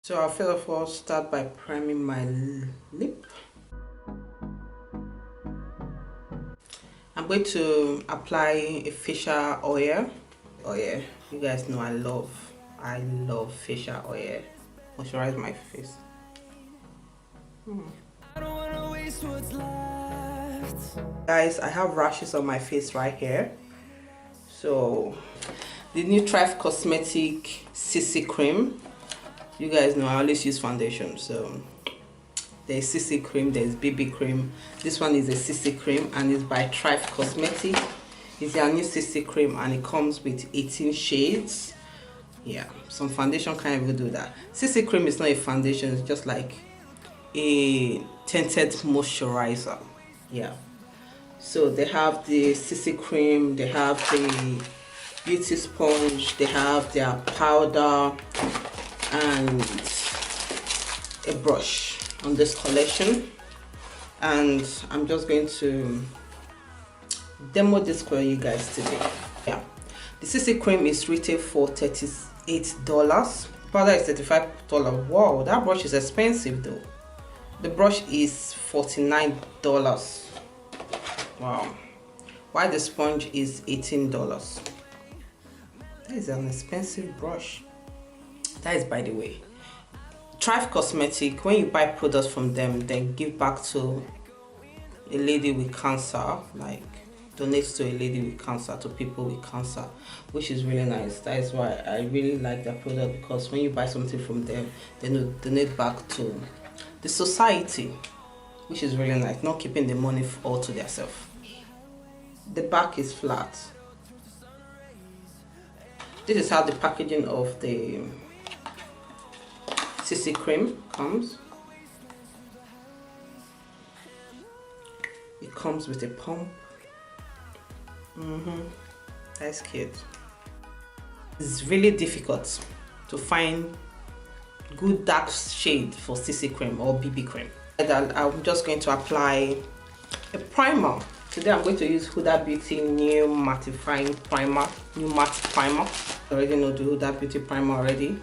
So I'll first of all start by priming my lip. I'm going to apply a facial oil. You guys know I love facial oil. Moisturize my face. Guys, I have rashes on my face right here. So the new Causemetics CC cream. You guys know I always use foundation, so there's CC cream, there's BB cream. This one is a CC cream and it's by Causemetics. It's their new CC cream and it comes with 18 shades. Yeah, some foundation can't even do that. CC cream is not a foundation, it's just like a tinted moisturizer. Yeah, so they have the CC cream, they have the beauty sponge, they have their powder and a brush on this collection, and I'm just going to demo this for you guys today. Yeah, the CC cream is retail for $38. Powder is $35. Wow, that brush is expensive though. The brush is $49. Wow. While the sponge is $18. That is an expensive brush. That is by the way. Causemetics, when you buy products from them, they give back to a lady with cancer, like donates to a lady with cancer, to people with cancer, which is really nice. That is why I really like their product, because when you buy something from them, they donate back to the society, which is really nice, not keeping the money all to themselves. The back is flat. This is how the packaging of the CC cream comes. It comes with a pump. That's cute. It's really difficult to find good dark shade for CC cream or BB cream. And I'm just going to apply a primer. Today I'm going to use Huda Beauty new mattifying primer, new matte primer. I already know the Huda Beauty primer already.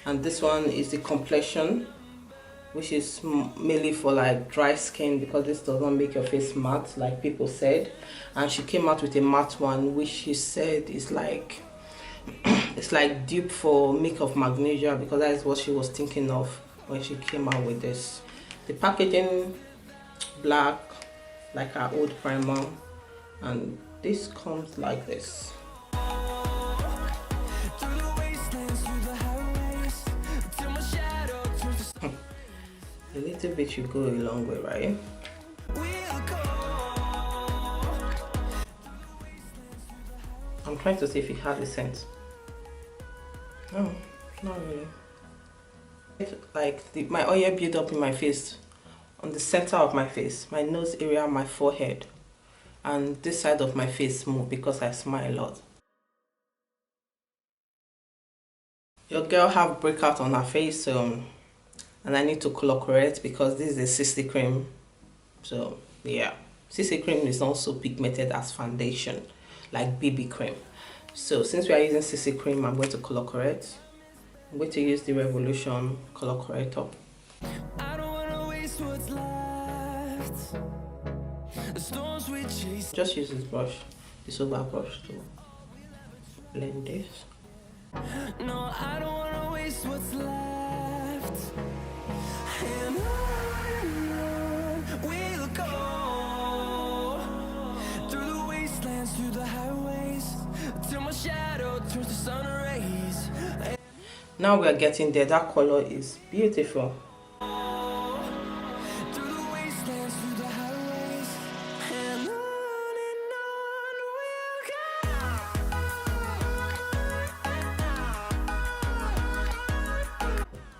And this one is the complexion, which is mainly for like dry skin, because this does not make your face matte like people said. And she came out with a matte one, which she said is like it's like dupe for makeup magnesia, because that is what she was thinking of when she came out with this. The packaging black like our old primer, and this comes like this. A little bit should go a long way, right? I'm trying to see if it has a scent. No, not really. Like my oil build up in my face, on the center of my face, my nose area, my forehead, and this side of my face more, because I smile a lot. Your girl have breakout on her face, so and I need to color correct because this is a CC cream. So yeah, CC cream is not so pigmented as foundation like BB cream. So since we are using CC cream, I'm going to color correct. I'm going to use the Revolution color corrector. I don't wanna waste what's left. The storms we chase. Just use this brush, this over brush, to blend this. No, I don't wanna waste what's left. And on we'll go, through the wastelands, through the highways, till my shadow turns to sun rays. Now we are getting there. That color is beautiful.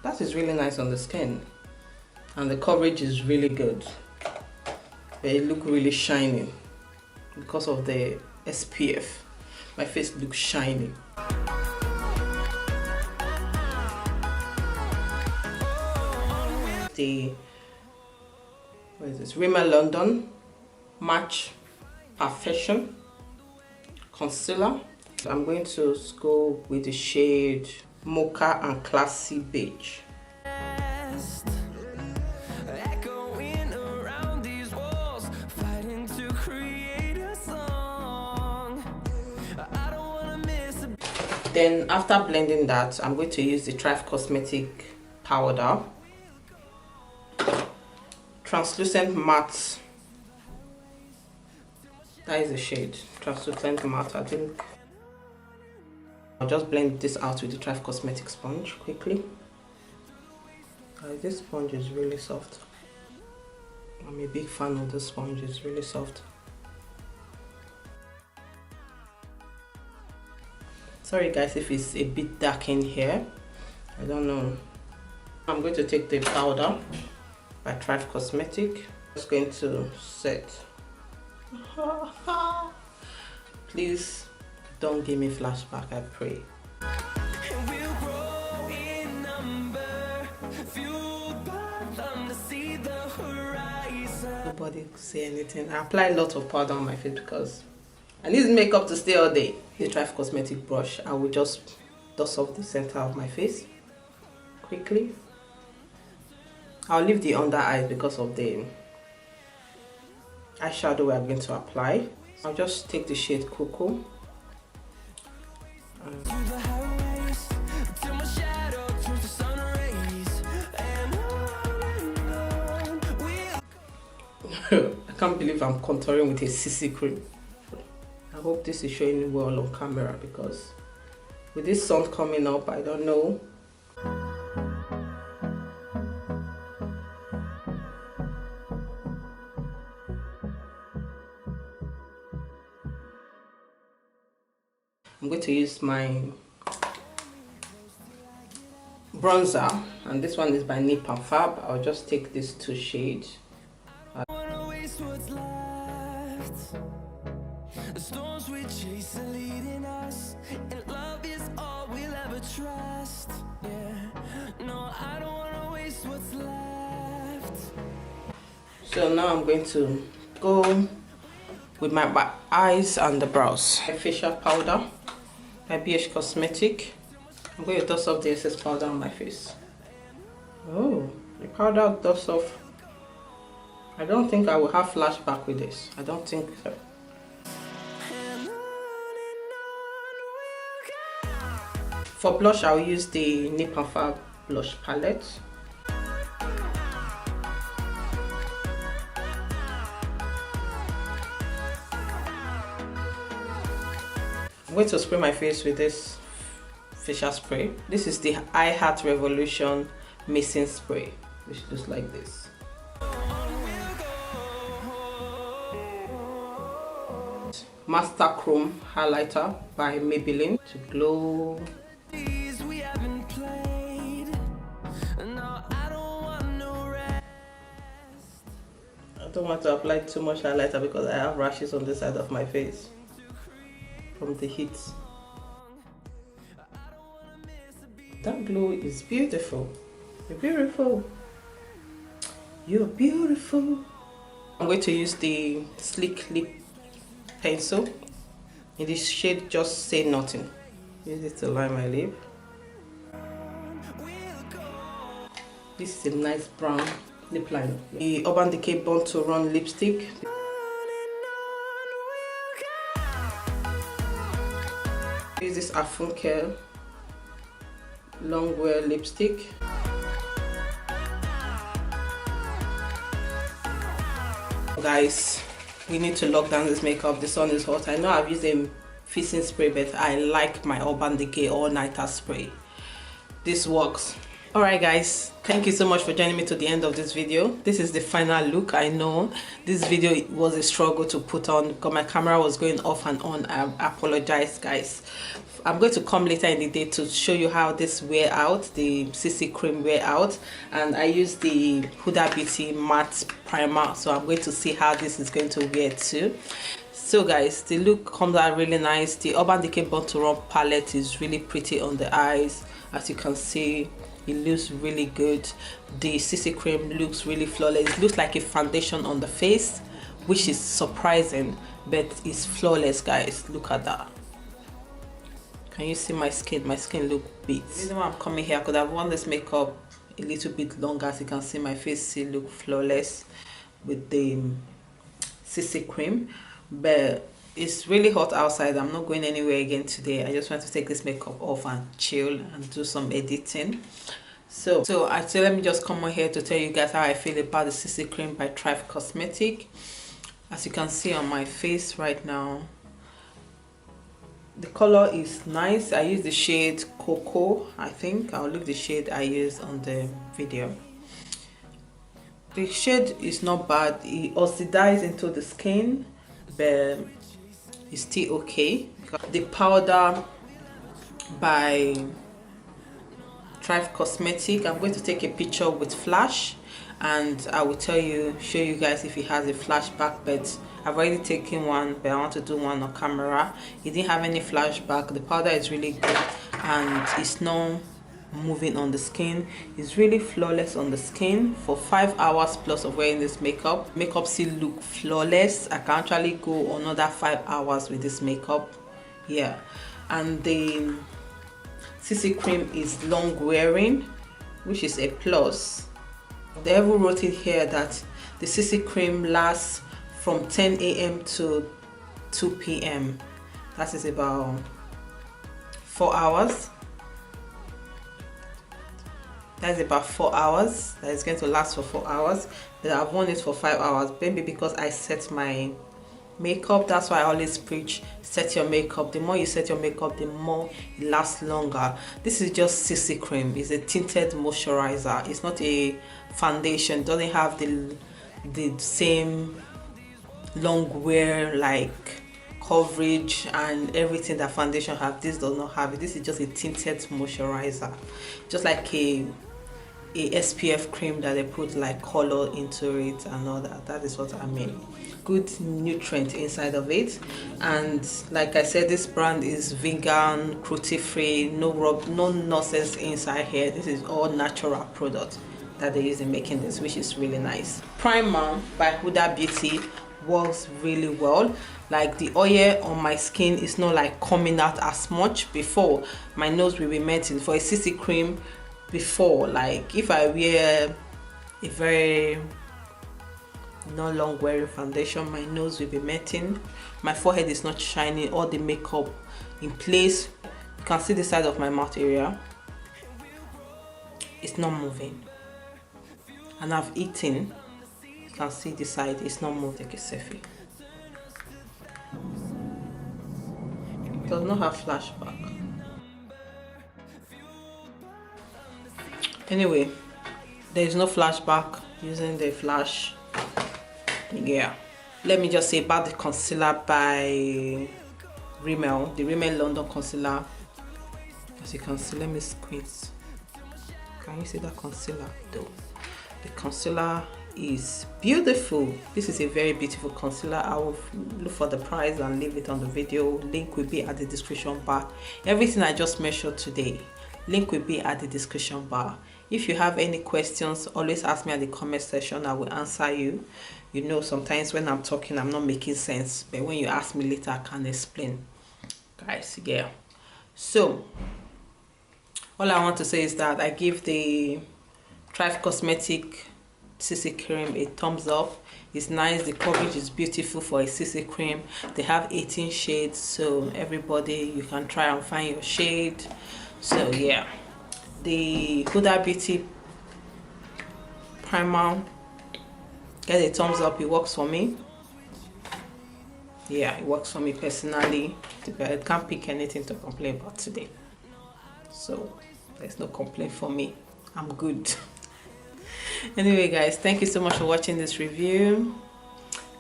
That is really nice on the skin, and the coverage is really good. They look really shiny because of the SPF. My face looks shiny. What is this? Rimmel London Match Perfection Concealer. I'm going to go with the shade Mocha and Classy Beige. rest, echoing around these walls, fighting to create a song. I don't wanna miss a. Then after blending that, I'm going to use the Causemetics powder, translucent matte. That is the shade, translucent matte. I think I'll just blend this out with the Causemetics sponge quickly. This sponge is really soft. I'm a big fan of this sponge. It's really soft. Sorry guys if it's a bit dark in here, I don't know. I'm going to take the powder by Causemetics. Just going to set. Please don't give me flashback, I pray. We'll grow in number, fueled by them to see the horizon. Nobody say anything. I apply a lot of powder on my face because I need makeup to stay all day. The Causemetics brush, I will just dust off the center of my face quickly. I'll leave the under eyes because of the eyeshadow we are going to apply. I'll just take the shade Cocoa. I can't believe I'm contouring with a CC cream. I hope this is showing well on camera because with this sun coming up, I don't know. I'm going to use my bronzer, and this one is by Nip and Fab. I'll just take these two shades. The storms we chase are leading us, and love is all we'll ever trust. Yeah, no, I don't wanna waste what's left. So now I'm going to go with my eyes and the brows. My facial powder by Causemetics. I'm going to dust off the excess powder on my face. Oh, the powder dust off. I don't think I will have flashback with this. I don't think so. For blush, I'll use the Nip and Fab blush palette. I'm going to spray my face with this facial spray. This is the I Heart Revolution Missing Spray, which looks like this. Master Chrome Highlighter by Maybelline to glow. I don't want to apply too much highlighter because I have rashes on the side of my face from the heat. That glow is beautiful. You're beautiful. You're beautiful. I'm going to use the Sleek Lip Pencil in this shade Just Say Nothing. Use it to line my lip. This is a nice brown lip liner. The Urban Decay Born to Run lipstick. Use this Afunkel long wear lipstick. Guys, we need to lock down this makeup. The sun is hot. I know I've used a fixing spray, but I like my Urban Decay All Nighter spray. This works. Alright guys, thank you so much for joining me to the end of this video. This is the final look. I know this video was a struggle to put on because my camera was going off and on. I apologize guys. I'm going to come later in the day to show you how this wear out, the CC cream wear out, and I use the Huda Beauty matte primer, so I'm going to see how this is going to wear too. So guys, the look comes out really nice. The Urban Decay Born to Run palette is really pretty on the eyes. As you can see, it looks really good. The CC cream looks really flawless. It looks like a foundation on the face, which is surprising, but it's flawless guys. Look at that. Can you see my skin? My skin look beat. The reason why I'm coming here, because I've worn this makeup a little bit longer. As you can see, my face still look flawless with the CC cream, but it's really hot outside. I'm not going anywhere again today. I just want to take this makeup off and chill and do some editing. So actually, let me just come on here to tell you guys how I feel about the CC cream by Causemetics. As you can see on my face right now, the color is nice. I use the shade Cocoa. I think I'll leave the shade I used on the video. The shade is not bad. It oxidizes into the skin, but it's still okay. The powder by Causemetics, I'm going to take a picture with flash and I will show you guys if it has a flashback, but I've already taken one, but I want to do one on camera. It didn't have any flashback. The powder is really good and it's not moving on the skin. It's really flawless on the skin. For 5 hours plus of wearing this makeup still look flawless. I can actually go another 5 hours with this makeup. Yeah, and the CC cream is long wearing, which is a plus. They ever wrote it here that the CC cream lasts from 10 a.m. to 2 p.m. That is about 4 hours. That is about 4 hours. That is going to last for 4 hours. But I've worn it for 5 hours, maybe because I set my makeup. That's why I always preach, set your makeup. The more you set your makeup, the more it lasts longer. This is just CC cream. It's a tinted moisturizer. It's not a foundation. It doesn't have the same long wear like coverage and everything that foundation have. This does not have it. This is just a tinted moisturizer, just like a SPF cream that they put like color into it and all that. That is what I mean. Good nutrient inside of it. And like I said, this brand is vegan, cruelty free, no nonsense inside here. This is all natural product that they use in making this, which is really nice. Primer by Huda Beauty works really well. Like the oil on my skin is not like coming out as much. Before, my nose will be melting. For a CC cream, before, like if I wear a very not long wearing foundation, my nose will be melting, my forehead is not shining, all the makeup in place. You can see the side of my mouth area, it's not moving, and I've eaten. You can see the side, it's not moving. Take a selfie. It does not have flashback. Anyway, there is no flashback using the flash. Yeah, let me just say about the concealer by Rimmel, the Rimmel London concealer. As you can see, let me squeeze. Can you see that concealer though? The concealer is beautiful. This is a very beautiful concealer. I will look for the price and leave it on the video. Link will be at the description bar. Everything I just measured today, link will be at the description bar. If you have any questions, always ask me at the comment section. I will answer you. You know, sometimes when I'm talking, I'm not making sense, but when you ask me later, I can explain. Guys, yeah. So all I want to say is that I give the Causemetics CC cream a thumbs up. It's nice. The coverage is beautiful for a CC cream. They have 18 shades, so everybody, you can try and find your shade. So yeah, the Huda Beauty primer, get a thumbs up. It works for me. Yeah, it works for me personally. I can't pick anything to complain about today, so there's no complaint for me. I'm good. Anyway guys, thank you so much for watching this review,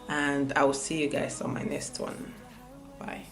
and I will see you guys on my next one. Bye.